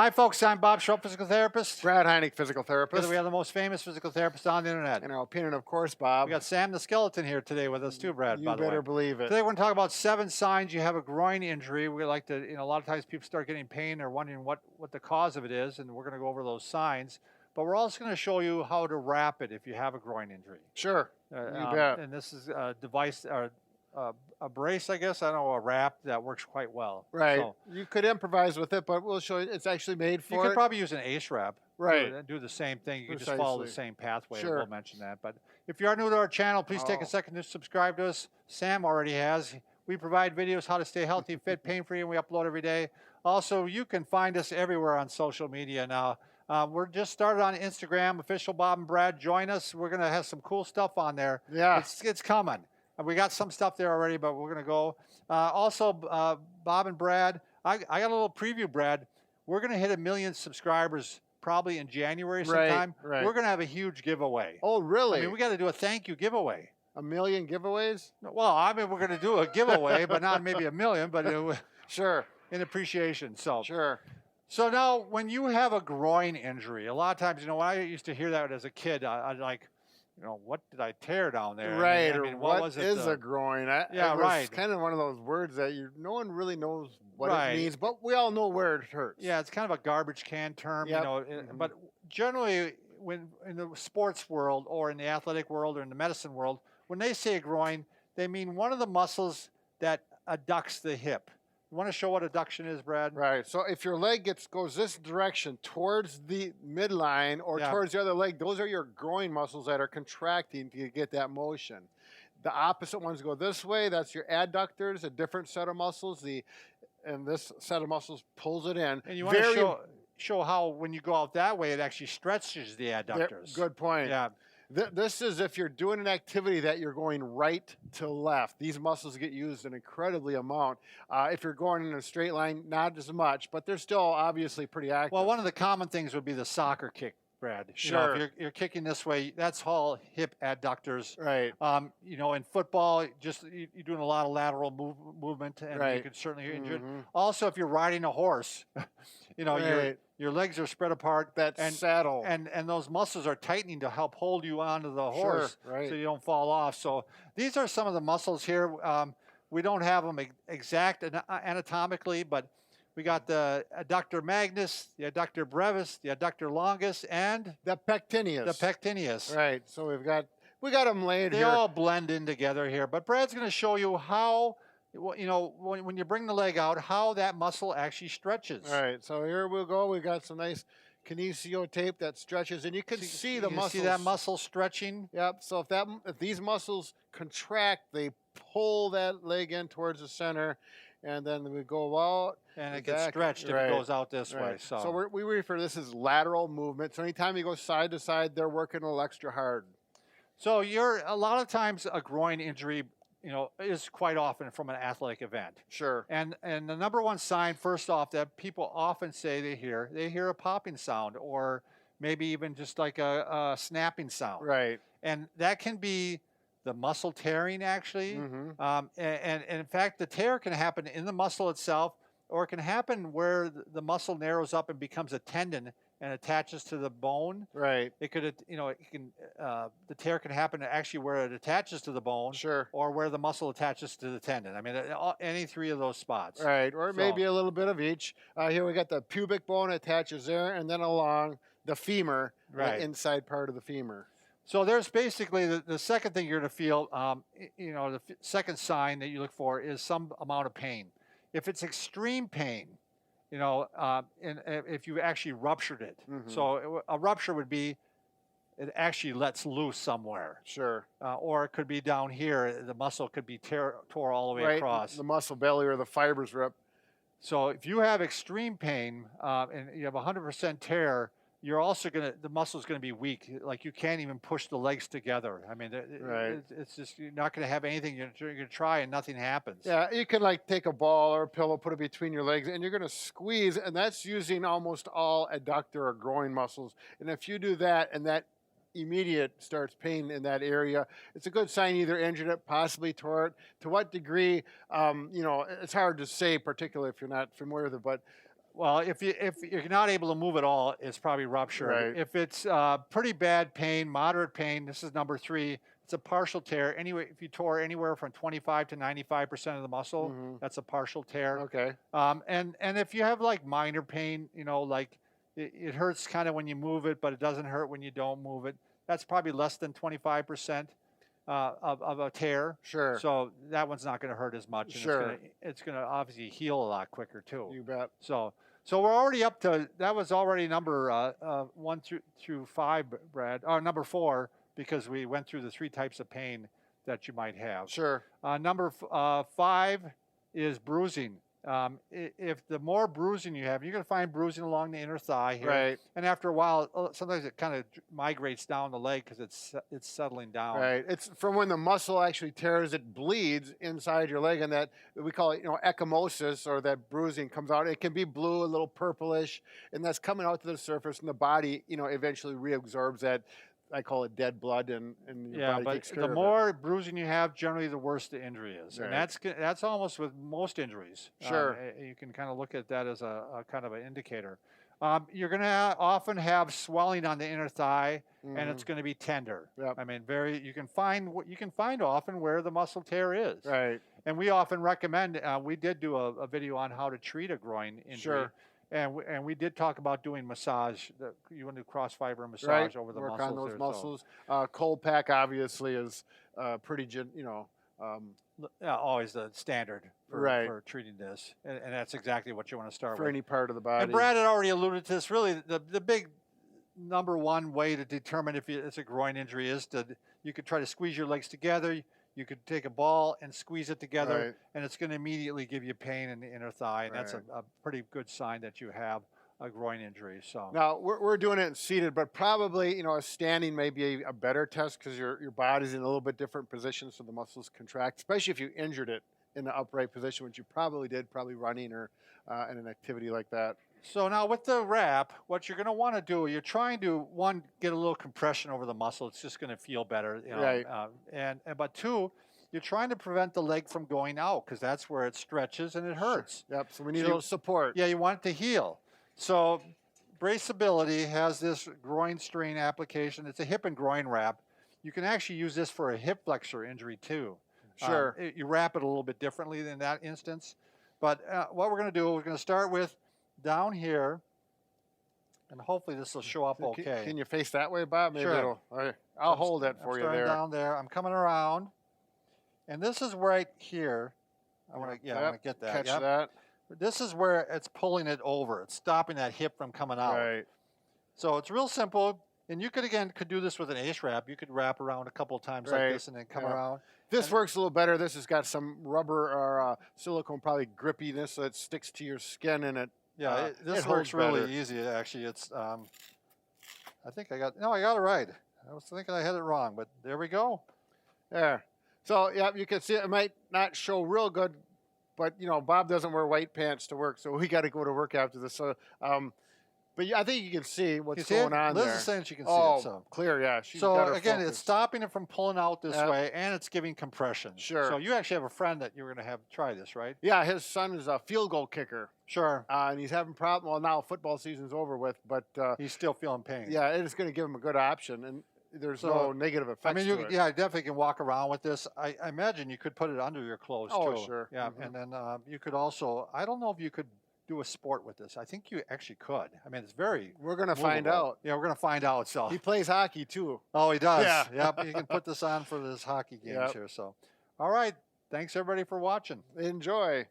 Hi, folks. I'm Bob Schrupp, physical therapist. Brad Heineck, physical therapist. Together we have the most famous physical therapists on the internet. In our opinion, of course, Bob. We got Sam the Skeleton here today with us too, Brad, You by the way. better believe it. Today we're going to talk about 7 signs you have a groin injury. We like to, a lot of times people start getting pain or wondering what the cause of it is, and we're going to go over those signs. But we're also going to show you how to wrap it if you have a groin injury. Sure, you bet. And this is a device, or a brace, I guess. I don't know, a wrap that works quite well. Right. So, you could improvise with it, but we'll show you it's actually made for it. you could probably use an ace wrap. Right. Do the same thing. You can just follow the Precisely. same pathway. Sure. We'll mention that. But if you are new to our channel, please take a second to subscribe to us. Sam already has. We provide videos how to stay healthy, fit, pain-free, and we upload every day. Also, you can find us everywhere on social media now. We're just started on Instagram, official Bob and Brad. Join us. We're going to have some cool stuff on there. Yeah. It's coming. We got some stuff there already, but we're going to go. Also, Bob and Brad, I got a little preview, Brad. We're going to hit 1 million subscribers probably in January sometime. Right. We're going to have a huge giveaway. Oh, really? I mean, we got to do a thank you giveaway. 1 million giveaways? Well, I mean, we're going to do a giveaway, but not maybe 1 million, but Sure. in appreciation. So Sure. So now, when you have a groin injury, a lot of times, when I used to hear that as a kid, I'd like, what did I tear down there? Right. I mean, what was it? is a groin? Yeah, right. It's kind of one of those words that no one really knows what Right. it means, but we all know where it hurts. Yeah, it's kind of a garbage can term, Yep. But generally, when in the sports world or in the athletic world or in the medicine world, when they say a groin, they mean one of the muscles that adducts the hip. You want to show what adduction is, Brad? Right. So if your leg goes this direction towards the midline or towards the other leg, those are your groin muscles that are contracting to get that motion. The opposite ones go this way. That's your adductors, a different set of muscles. And this set of muscles pulls it in. And you want to show how when you go out that way, it actually stretches the adductors. Good point. Yeah. This is if you're doing an activity that you're going right to left. These muscles get used an incredibly amount. If you're going in a straight line, not as much, but they're still obviously pretty active. Well, one of the common things would be the soccer kick, Brad. Sure. If you're kicking this way, that's all hip adductors. Right. In football, you're doing a lot of lateral movement, and you could certainly get injured. Also, if you're riding a horse, your legs are spread apart. Saddle. And those muscles are tightening to help hold you onto the horse, so you don't fall off. So these are some of the muscles here. We don't have them exact anatomically, but we got the adductor magnus, the adductor brevis, the adductor longus, and the pectineus. Right. So we got them laid here. They all blend in together here. But Brad's going to show you how, when you bring the leg out, how that muscle actually stretches. All right. So here we'll go. We got some nice kinesio tape that stretches, and you can see the muscles. See that muscle stretching? Yep. So if these muscles contract, they pull that leg in towards the center, and then we go out. And it gets stretched if it goes out this way. So we refer to this as lateral movement. So anytime you go side to side, they're working a little extra hard. So a lot of times a groin injury, is quite often from an athletic event. Sure. And the number one sign, first off, that people often say they hear a popping sound, or maybe even just like a snapping sound. Right. And that can be the muscle tearing, actually. And in fact, the tear can happen in the muscle itself, or it can happen where the muscle narrows up and becomes a tendon and attaches to the bone. Right. It could, the tear can happen actually where it attaches to the bone. Sure. Or where the muscle attaches to the tendon. I mean, any 3 of those spots. Right. Or maybe a little bit of each. Here we got the pubic bone attaches there, and then along the femur, the inside part of the femur. So there's basically the second thing you're going to feel, the second sign that you look for is some amount of pain. If it's extreme pain, and if you actually ruptured it. So a rupture would be it actually lets loose somewhere. Sure. Or it could be down here. The muscle could be tore all the way across. The muscle belly or the fibers rip. So if you have extreme pain and you have 100% tear, you're also the muscle's going to be weak. Like you can't even push the legs together. I mean, it's just, you're not going to have anything. You're going to try and nothing happens. Yeah, you can take a ball or a pillow, put it between your legs, and you're going to squeeze, and that's using almost all adductor or groin muscles. And if you do that and that immediate starts pain in that area, it's a good sign you either injured it, possibly tore it. To what degree, it's hard to say, particularly if you're not familiar with it, but Well, if you're not able to move at all, it's probably ruptured. Right. If it's pretty bad pain, moderate pain, this is number 3. It's a partial tear. Anyway, if you tore anywhere from 25 to 95% of the muscle, that's a partial tear. Okay. And if you have like minor pain, you know, like it hurts kind of when you move it, but it doesn't hurt when you don't move it. That's probably less than 25% of a tear. Sure. So that one's not going to hurt as much. And Sure. it's going to obviously heal a lot quicker too. You bet. So we're already up to, that was already number 1 through 5, Brad, or number 4, because we went through the 3 types of pain that you might have. Sure. Number 5 is bruising. If the more bruising you have, you're going to find bruising along the inner thigh here. Right. And after a while, sometimes it kind of migrates down the leg because it's settling down. Right. It's from when the muscle actually tears, it bleeds inside your leg, and that we call it, ecchymosis, or that bruising comes out. It can be blue, a little purplish, and that's coming out to the surface, and the body, eventually reabsorbs that. I call it dead blood, and your body takes care the of more bruising you have, generally the worse the injury is, Right. and that's almost with most injuries. Sure. You can kind of look at that as a kind of an indicator. You're going to often have swelling on the inner thigh, and it's going to be tender. Yep. I mean, you can find often where the muscle tear is. Right. And we often recommend. We did do a video on how to treat a groin injury. Sure. And we did talk about doing massage. You want to do cross fiber massage Right. over the Work muscles. on those there, muscles. Cold pack obviously is pretty, always the standard for, Right. for treating this, and that's exactly what you want to start for with. any part of the body. And Brad had already alluded to this. Really, the big number 1 way to determine if it's a groin injury is you could try to squeeze your legs together. You could take a ball and squeeze it together, Right. and it's going to immediately give you pain in the inner thigh, and that's Right. a pretty good sign that you have a groin injury. So Now we're doing it seated, but probably a standing may be a better test because your body's in a little bit different position, so the muscles contract. Especially if you injured it in the upright position, which you probably did, probably running or in an activity like that. So now with the wrap, what you're going to want to do, you're trying to, 1, get a little compression over the muscle. It's just going to feel better. Right. But 2, you're trying to prevent the leg from going out because that's where it stretches and it hurts. Yep. So we need a little support. Yeah, you want it to heal. So BraceAbility has this groin strain application. It's a hip and groin wrap. You can actually use this for a hip flexor injury too. Sure. You wrap it a little bit differently in that instance. But what we're going to do, we're going to start with down here, and hopefully this will show up okay. Can you face that way, Bob? Maybe Sure. it'll. All right. I'll hold that for I'm you starting there. down there. I'm coming around, and this is right here. I want to, I want to get that. Catch Yep. that. This is where it's pulling it over. It's stopping that hip from coming out. Right. So it's real simple. And you could do this with an ace wrap. You could wrap around a couple of times Right. like this and then come around. This works a little better. This has got some rubber or silicone, probably grippiness, so it sticks to your skin, and it. Yeah, this it works holds really better. easy. Actually, it's. I think I got it right. I was thinking I had it wrong, but there we go. There. So yeah, you can see it might not show real good, but Bob doesn't wear white pants to work, so we got to go to work after this. So, but yeah, I think you can see what's going on Liz there. is saying she can see Oh, it. So clear, yeah. She's so got her again, focus. it's stopping it from pulling out this Yep. way, and it's giving compression. Sure. So you actually have a friend that you're going to have try this, right? Yeah, his son is a field goal kicker, Sure. and he's having problem. Well, now football season's over with, but He's still feeling pain. yeah, it is going to give him a good option, and there's So, no negative effects. I mean, to it. yeah, definitely can walk around with this. I imagine you could put it under your clothes Oh, too. sure. Yeah, Mhm. and then you could also. I don't know if you could do a sport with this. I think you actually could. I mean, it's very. We're going to find movable. out. Yeah, we're gonna find out. So. He plays hockey too. Oh, he does. Yeah. Yep. You can put this on for this hockey games Yep. here. So, all right. Thanks everybody for watching. Enjoy.